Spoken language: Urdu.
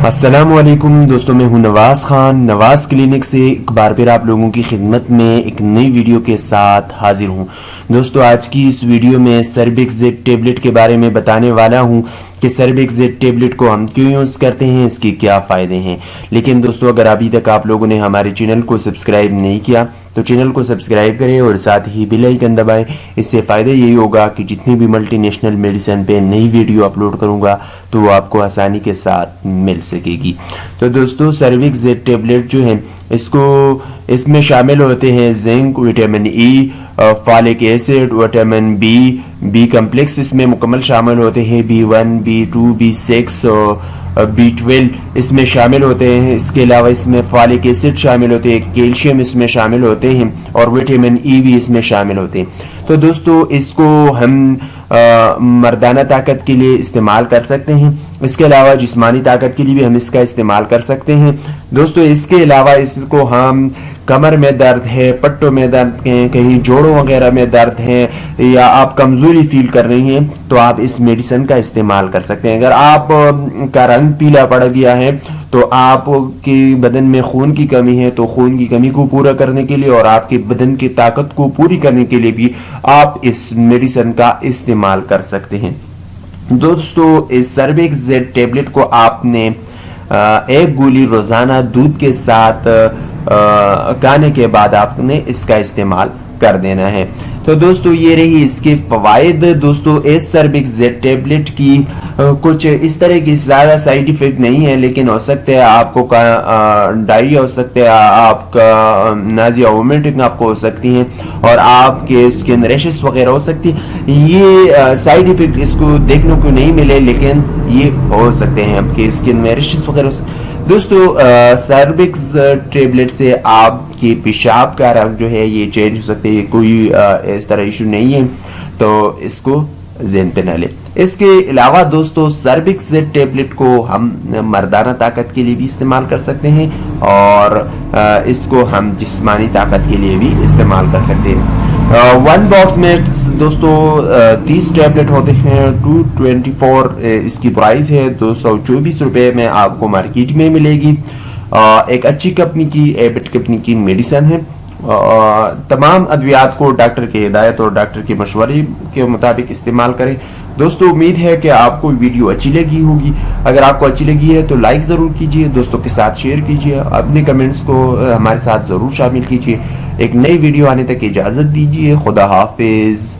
السلام علیکم دوستوں، میں ہوں نواز خان، نواز کلینک سے ایک بار پھر آپ لوگوں کی خدمت میں ایک نئی ویڈیو کے ساتھ حاضر ہوں۔ دوستو آج کی اس ویڈیو میں سربیکزیٹ ٹیبلٹ کے بارے میں بتانے والا ہوں کہ سربیکزیٹ ٹیبلٹ کو ہم کیوں یوز کرتے ہیں، اس کی کیا فائدے ہیں۔ لیکن دوستو اگر ابھی تک آپ لوگوں نے ہمارے چینل کو سبسکرائب نہیں کیا تو چینل کو سبسکرائب کریں اور ساتھ ہی بیل آئیکن دبائیں۔ اس سے فائدہ یہی ہوگا کہ جتنی بھی ملٹی نیشنل میڈیسن پہ نئی ویڈیو اپلوڈ کروں گا تو وہ آپ کو آسانی کے ساتھ مل سکے گی۔ تو دوستو سربیکزیٹ ٹیبلٹ جو ہے اس میں شامل ہوتے ہیں zinc, vitamin E, فالک acid, vitamin B complex اس میں مکمل شامل ہوتے ہیں، B1، B2، B6 اور B12 اس میں شامل ہوتے ہیں۔ اس کے علاوہ اس میں فالک ایسڈ شامل ہوتے ہیں، کیلشیم اس میں شامل ہوتے ہیں اور وٹامن ای بھی اس میں شامل ہوتے ہیں۔ تو دوستو اس کو ہم مردانہ طاقت کے لیے استعمال کر سکتے ہیں، اس کے علاوہ جسمانی طاقت کے لیے بھی ہم اس کا استعمال کر سکتے ہیں۔ دوستو اس کے علاوہ اس کو ہم کمر میں درد ہے، پٹوں میں درد ہے، کہیں جوڑوں وغیرہ میں درد ہے یا آپ کمزوری فیل کر رہی ہیں تو آپ اس میڈیسن کا استعمال کر سکتے ہیں۔ اگر آپ کا رنگ پیلا پڑ گیا ہے تو آپ کے بدن میں خون کی کمی ہے تو خون کی کمی کو پورا کرنے کے لیے اور آپ کے بدن کی طاقت کو پوری کرنے کے لیے بھی آپ اس میڈیسن کا استعمال کر سکتے ہیں۔ دوستو اس سربیکزیٹ ٹیبلٹ کو آپ نے ایک گولی روزانہ دودھ کے ساتھ کھانے کے بعد آپ نے اس کا استعمال کر دینا ہے۔ تو دوستو یہ رہی اس کے فوائد۔ دوستو اس سربیکزیٹ ٹیبلٹ کی کچھ اس طرح کی زیادہ سائیڈ ایفیکٹ نہیں ہے، لیکن ہو سکتا ہے آپ کو ڈائریا ہو سکتا ہے، آپ کا نازیا وومیٹنگ آپ کو ہو سکتی ہیں اور آپ کے اسکن ریشز وغیرہ ہو سکتی ہیں۔ یہ سائیڈ ایفیکٹ اس کو دیکھنے کو نہیں ملے لیکن یہ ہو سکتے ہیں، آپ کے اسکن میں ریشز وغیرہ ہو سکتے ہیں۔ دوستو سربیکس ٹیبلٹ سے آپ کی پیشاب کا رنگ جو ہے یہ چینج ہو سکتے ہیں، کوئی اس طرح ایشو نہیں ہے، تو اس کو ذہن پہ نہ لیں۔ اس کے علاوہ دوستو سربیکزیٹ ٹیبلٹ کو ہم مردانہ طاقت کے لیے بھی استعمال کر سکتے ہیں اور اس کو ہم جسمانی طاقت کے لیے بھی استعمال کر سکتے ہیں۔ ون باکس میں دوستو 30 ٹیبلٹ ہوتے ہیں، 224 اس کی پرائز ہے، 224 روپے میں آپ کو مارکیٹ میں ملے گی۔ ایک اچھی کمپنی کی ایبٹ کمپنی کی میڈیسن ہے۔ تمام ادویات کو ڈاکٹر کی ہدایت اور ڈاکٹر کے مشورے کے مطابق استعمال کریں۔ دوستو امید ہے کہ آپ کو ویڈیو اچھی لگی ہوگی۔ اگر آپ کو اچھی لگی ہے تو لائک ضرور کیجئے، دوستوں کے ساتھ شیئر کیجئے، اپنے کمنٹس کو ہمارے ساتھ ضرور شامل کیجئے۔ ایک نئی ویڈیو آنے تک اجازت دیجئے۔ خدا حافظ۔